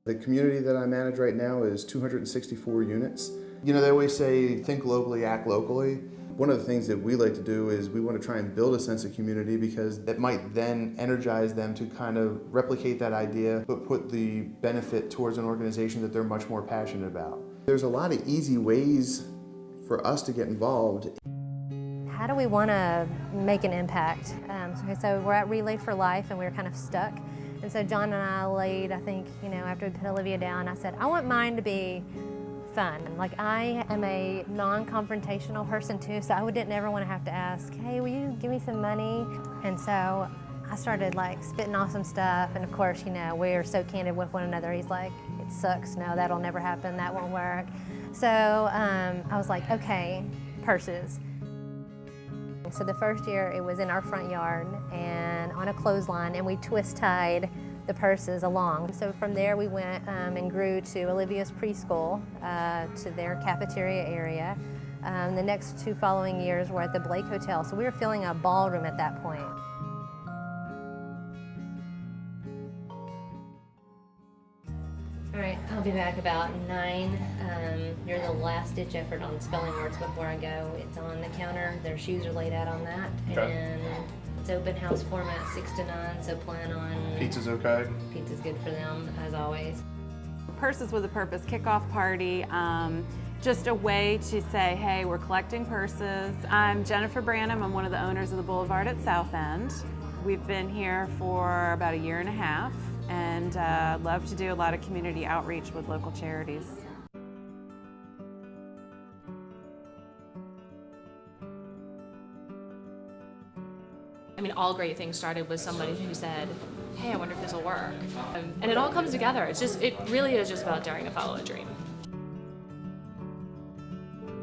The community that I manage right now is 264 units. You know, they always say, think globally, act locally. One of the things that we like to do is we want to try and build a sense of community, because that might then energize them to kind of replicate that idea, but put the benefit towards an organization that they're much more passionate about. There's a lot of easy ways for us to get involved. How do we want to make an impact? So we're at Relay for Life and we were kind of stuck. And so John and I laid, I think, after we put Olivia down, I said, I want mine to be fun. Like, I am a non-confrontational person too, so I didn't ever want to have to ask, hey, will you give me some money? And so I started like spitting off some stuff, and of course, we're so candid with one another. He's like, it sucks, no, that'll never happen, that won't work. So I was like, okay, purses. So the first year it was in our front yard and on a clothesline, and we twist tied the purses along. So from there we went and grew to Olivia's preschool, to their cafeteria area. The next 2 following years were at the Blake Hotel, so we were filling a ballroom at that point. All right, I'll be back about 9. You're the last ditch effort on spelling words before I go. It's on the counter, their shoes are laid out on that. Okay. And it's open house format 6 to 9, so plan on... Pizza's okay? Pizza's good for them, as always. Purses with a Purpose kickoff party, just a way to say, hey, we're collecting purses. I'm Jennifer Branham, I'm one of the owners of the Boulevard at South End. We've been here for about 1.5 years and love to do a lot of community outreach with local charities. I mean, all great things started with somebody who said, hey, I wonder if this will work. And it all comes together. It really is just about daring to follow a dream.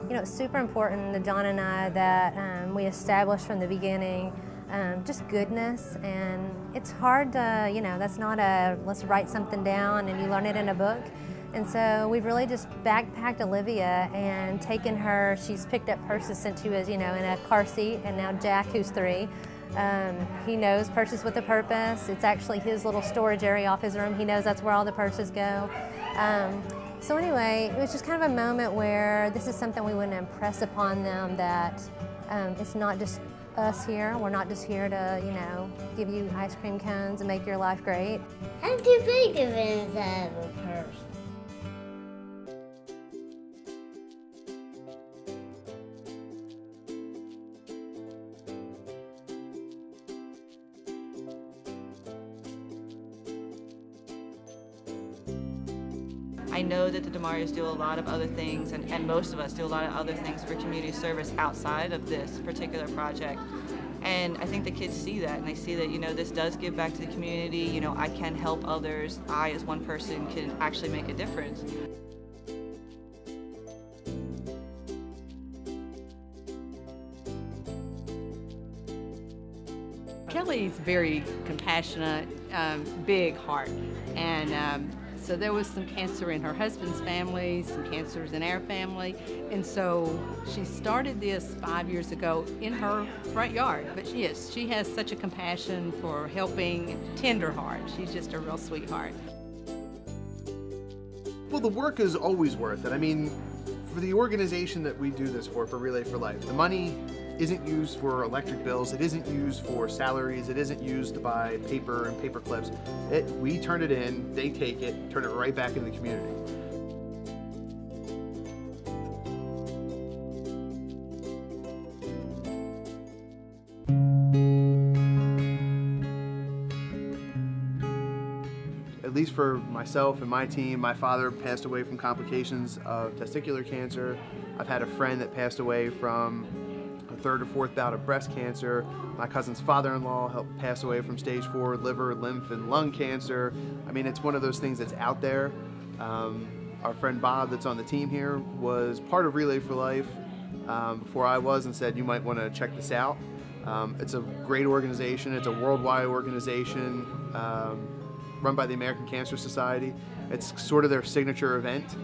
It's super important to John and I that we established from the beginning just goodness, and it's hard to, that's not let's write something down and you learn it in a book. And so we've really just backpacked Olivia and taken her. She's picked up purses since she was, in a car seat, and now Jack, who's 3, he knows Purses with a Purpose. It's actually his little storage area off his room. He knows that's where all the purses go. So anyway, it was just kind of a moment where this is something we want to impress upon them, that it's not just us here. We're not just here to, give you ice cream cones and make your life great. How do you make it inside of a purse? I know that the DeMarios do a lot of other things, and most of us do a lot of other things for community service outside of this particular project. And I think the kids see that, and they see that, this does give back to the community. I can help others. I, as one person, can actually make a difference. Kelly's very compassionate, big heart, and so there was some cancer in her husband's family, some cancers in our family, and so she started this 5 years ago in her front yard. But she has such a compassion for helping, tender heart. She's just a real sweetheart. Well, the work is always worth it. I mean, for the organization that we do this for Relay for Life, the money isn't used for electric bills, it isn't used for salaries, it isn't used to buy paper and paper clips. We turn it in, they take it, turn it right back into the community. At least for myself and my team, my father passed away from complications of testicular cancer. I've had a friend that passed away from a 3rd or 4th bout of breast cancer. My cousin's father-in-law helped pass away from stage 4 liver, lymph, and lung cancer. I mean, it's one of those things that's out there. Our friend Bob that's on the team here was part of Relay for Life before I was, and said, you might want to check this out. It's a great organization. It's a worldwide organization run by the American Cancer Society. It's sort of their signature event.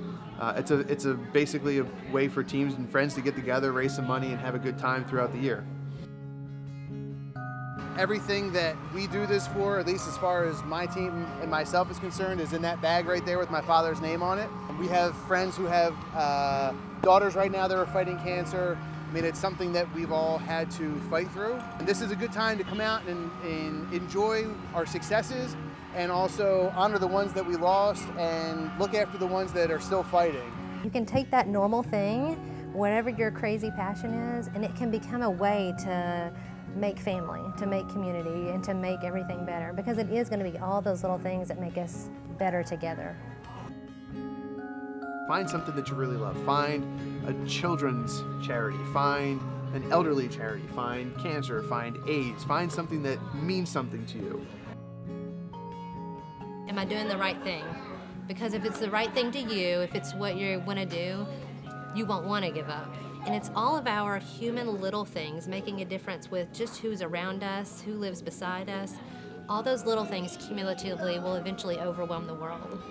It's basically a way for teams and friends to get together, raise some money, and have a good time throughout the year. Everything that we do this for, at least as far as my team and myself is concerned, is in that bag right there with my father's name on it. We have friends who have daughters right now that are fighting cancer. I mean, it's something that we've all had to fight through. And this is a good time to come out and enjoy our successes and also honor the ones that we lost and look after the ones that are still fighting. You can take that normal thing, whatever your crazy passion is, and it can become a way to make family, to make community, and to make everything better, because it is going to be all those little things that make us better together. Find something that you really love. Find a children's charity. Find an elderly charity. Find cancer. Find AIDS. Find something that means something to you. Am I doing the right thing? Because if it's the right thing to you, if it's what you want to do, you won't want to give up. And it's all of our human little things making a difference with just who's around us, who lives beside us. All those little things cumulatively will eventually overwhelm the world.